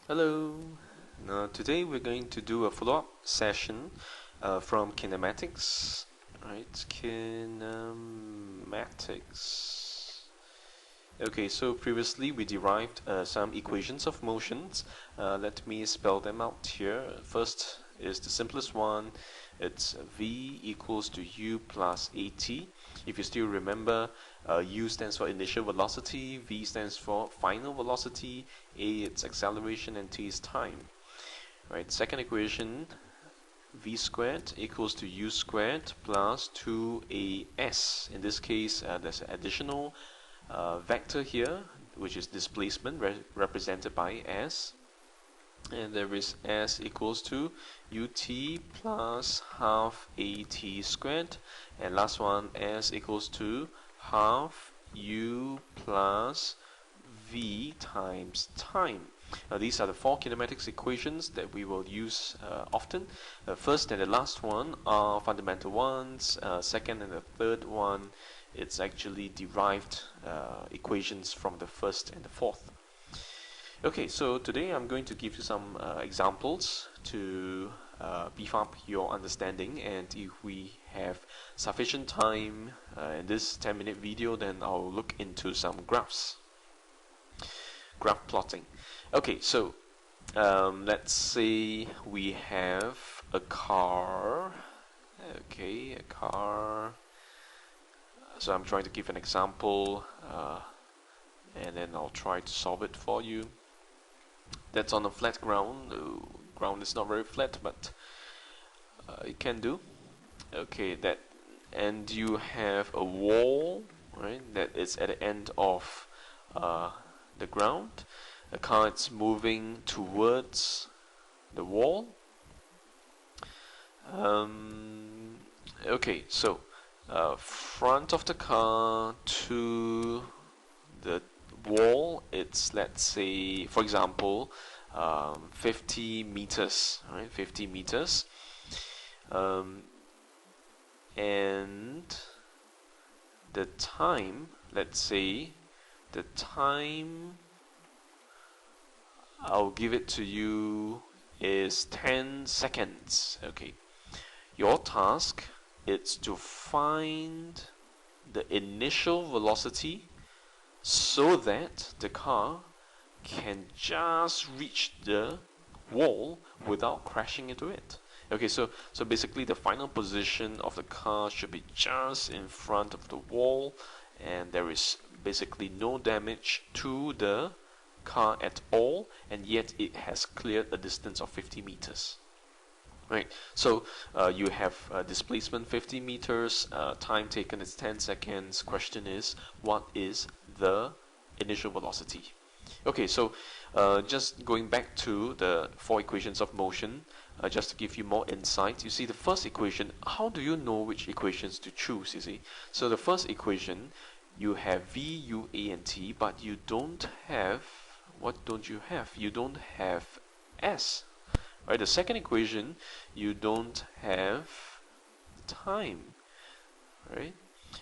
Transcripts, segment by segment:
Hello. Now today we're going to do a follow-up session from Kinematics. Right, Kinematics. Okay, so previously we derived some equations of motions. Let me spell them out here. First is the simplest one. It's v equals to u plus at. If you still remember, u stands for initial velocity, v stands for final velocity, a it's acceleration, and t is time. Right. Second equation, v squared equals to u squared plus 2as. In this case, there's an additional vector here, which is displacement represented by s. And there is s equals to ut plus half at squared. And last one, s equals to half u plus v times time. Now these are the four kinematics equations that we will use often. The first and the last one are fundamental ones. Second and the third one, it's actually derived equations from the first and the fourth. Okay, so today I'm going to give you some examples to beef up your understanding, and if we have sufficient time in this 10-minute video, then I'll look into some graph plotting. Okay, so let's say we have a car. Okay, a car. So I'm trying to give an example, and then I'll try to solve it for you. That's on a flat ground. The ground is not very flat, but it can do. Okay, and you have a wall, right? That is at the end of the ground. The car is moving towards the wall. Okay, so front of the car to the wall, it's, let's say, for example, 50 meters, right? 50 meters. And the time, let's say, the time I'll give it to you is 10 seconds. Okay. Your task is to find the initial velocity so that the car can just reach the wall without crashing into it. Okay, so basically the final position of the car should be just in front of the wall, and there is basically no damage to the car at all, and yet it has cleared a distance of 50 meters. Right, so you have displacement 50 meters, time taken is 10 seconds. Question is, what is the initial velocity? Okay, so just going back to the four equations of motion, just to give you more insight, you see the first equation, how do you know which equations to choose, you see? So the first equation, you have v, u, a, and t, but you don't have, what don't you have? You don't have s. Right, the second equation, you don't have time. Right?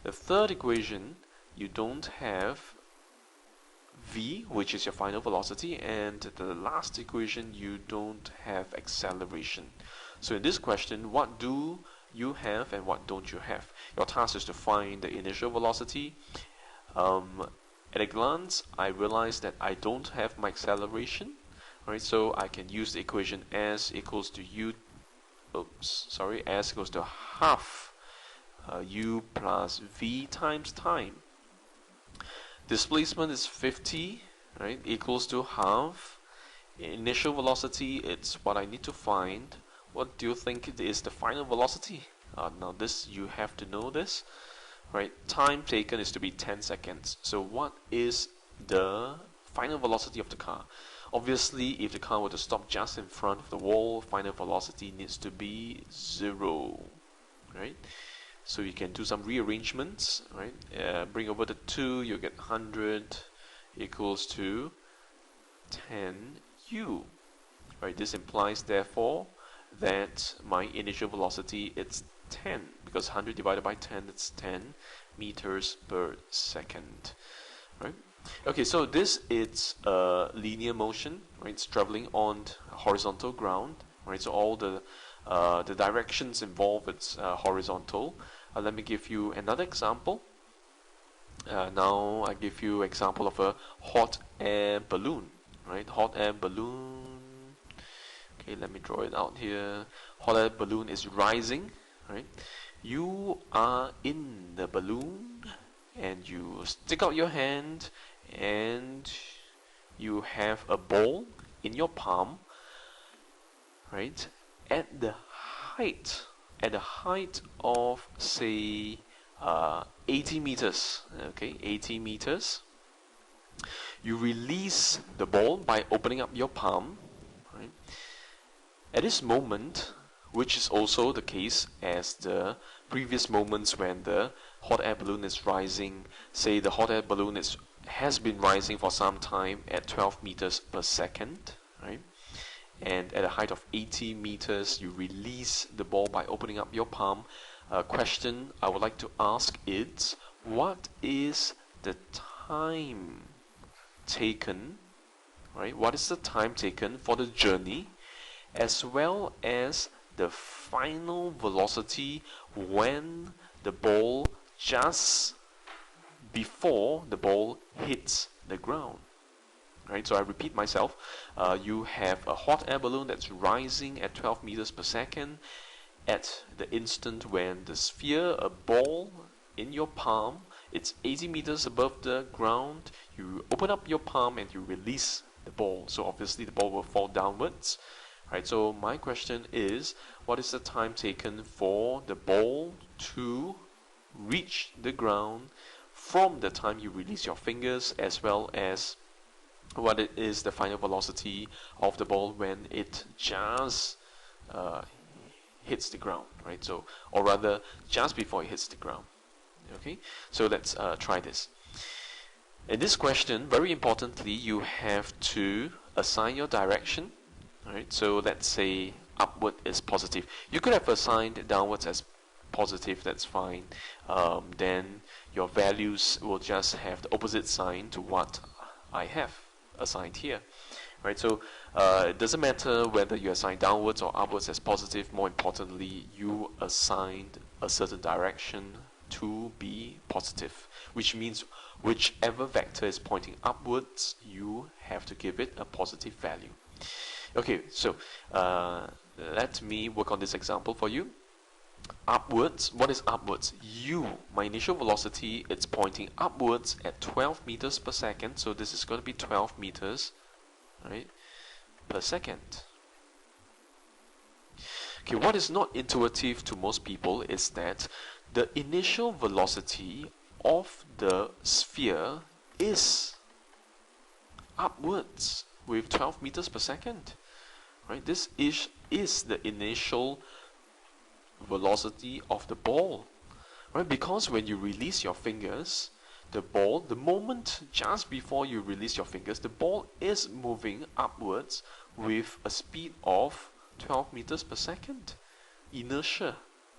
The third equation, you don't have v, which is your final velocity, and the last equation, you don't have acceleration. So in this question, what do you have and what don't you have? Your task is to find the initial velocity. At a glance, I realize that I don't have my acceleration. Right, so I can use the equation s equals to s equals to half u plus v times time. Displacement is 50, right, equals to half. Initial velocity, it's what I need to find. What do you think is the final velocity? Now this, you have to know this. Right, time taken is to be 10 seconds. So what is the final velocity of the car? Obviously, if the car were to stop just in front of the wall, final velocity needs to be 0, right? So you can do some rearrangements, right? Bring over the 2, you get 100 equals to 10u, right? This implies, therefore, that my initial velocity is 10, because 100 divided by 10, it's 10 meters per second, right? Okay, so this is a linear motion, right? It's traveling on horizontal ground, right? So all the directions involved it's horizontal. Let me give you another example. Now I give you example of a hot air balloon, right? Hot air balloon. Okay, let me draw it out here. Hot air balloon is rising, right? You are in the balloon and you stick out your hand and you have a ball in your palm, right? At the height, at the height of say 80 meters, okay, 80 meters, you release the ball by opening up your palm, right? At this moment, which is also the case as the previous moments when the hot air balloon is rising, say the hot air balloon has been rising for some time at 12 meters per second, right? And at a height of 80 meters, you release the ball by opening up your palm. A question I would like to ask is, what is the time taken, right? What is the time taken for the journey, as well as the final velocity when the ball just before the ball hits the ground? Right, so I repeat myself. You have a hot air balloon that's rising at 12 meters per second. At the instant when the sphere, a ball in your palm, it's 80 meters above the ground. You open up your palm and you release the ball. So obviously the ball will fall downwards. Right, so my question is, what is the time taken for the ball to reach the ground from the time you release your fingers, as well as what it is the final velocity of the ball when it just hits the ground, right? So, or rather, just before it hits the ground. Okay, so let's try this. In this question, very importantly, you have to assign your direction. Right, so let's say upward is positive. You could have assigned downwards as positive, that's fine. Then your values will just have the opposite sign to what I have assigned here. Right, so it doesn't matter whether you assign downwards or upwards as positive. More importantly, you assigned a certain direction to be positive, which means whichever vector is pointing upwards, you have to give it a positive value. Okay, so let me work on this example for you. Upwards, what is upwards? My initial velocity, it's pointing upwards at 12 meters per second, so this is going to be 12 meters, right, per second. Okay, what is not intuitive to most people is that the initial velocity of the sphere is upwards with 12 meters per second. Right? This is the initial velocity of the ball. Right? Because when you release your fingers, the ball, the moment just before you release your fingers, the ball is moving upwards with a speed of 12 meters per second. Inertia.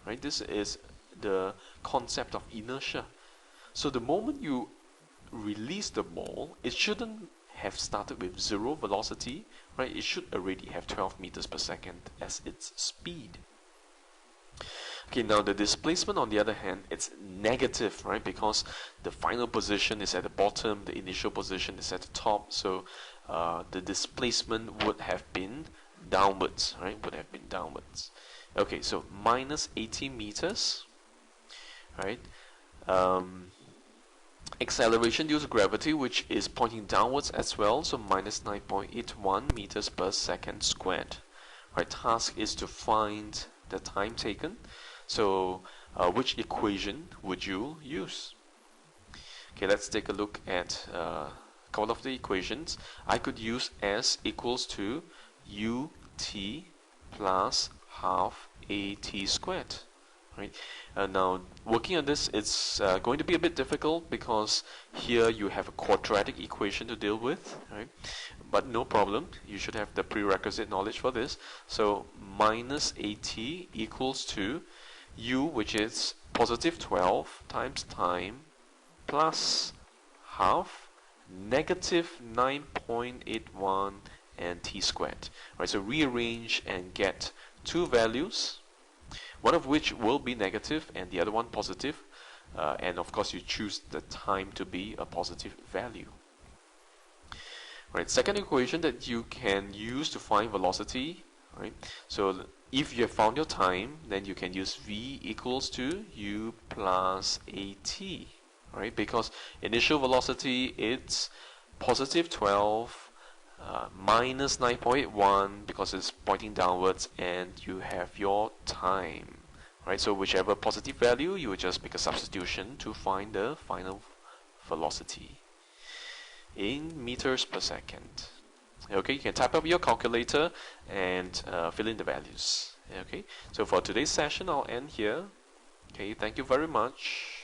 Right? This is the concept of inertia. So the moment you release the ball, it shouldn't have started with zero velocity, right? It should already have 12 meters per second as its speed. Okay, now the displacement on the other hand, it's negative, right? Because the final position is at the bottom, the initial position is at the top, so the displacement would have been downwards, right? Would have been downwards. Okay, so minus 80 meters, right? Acceleration due to gravity, which is pointing downwards as well, so minus 9.81 meters per second squared. Right, task is to find the time taken. So which equation would you use? Okay, let's take a look at a couple of the equations. I could use S equals to ut plus half at squared. Right? Now, working on this, it's going to be a bit difficult because here you have a quadratic equation to deal with, right? But no problem, you should have the prerequisite knowledge for this. So minus at equals to u, which is positive 12 times time plus half, negative 9.81 and t squared. Right, so rearrange and get two values, one of which will be negative and the other one positive, and of course you choose the time to be a positive value. Right, second equation that you can use to find velocity, right? So if you have found your time, then you can use v equals to u plus at, right? Because initial velocity, it's positive 12 minus 9.1 because it's pointing downwards, and you have your time, right? So whichever positive value, you will just make a substitution to find the final velocity in meters per second. Okay, you can type up your calculator and fill in the values. Okay, so for today's session, I'll end here. Okay, thank you very much.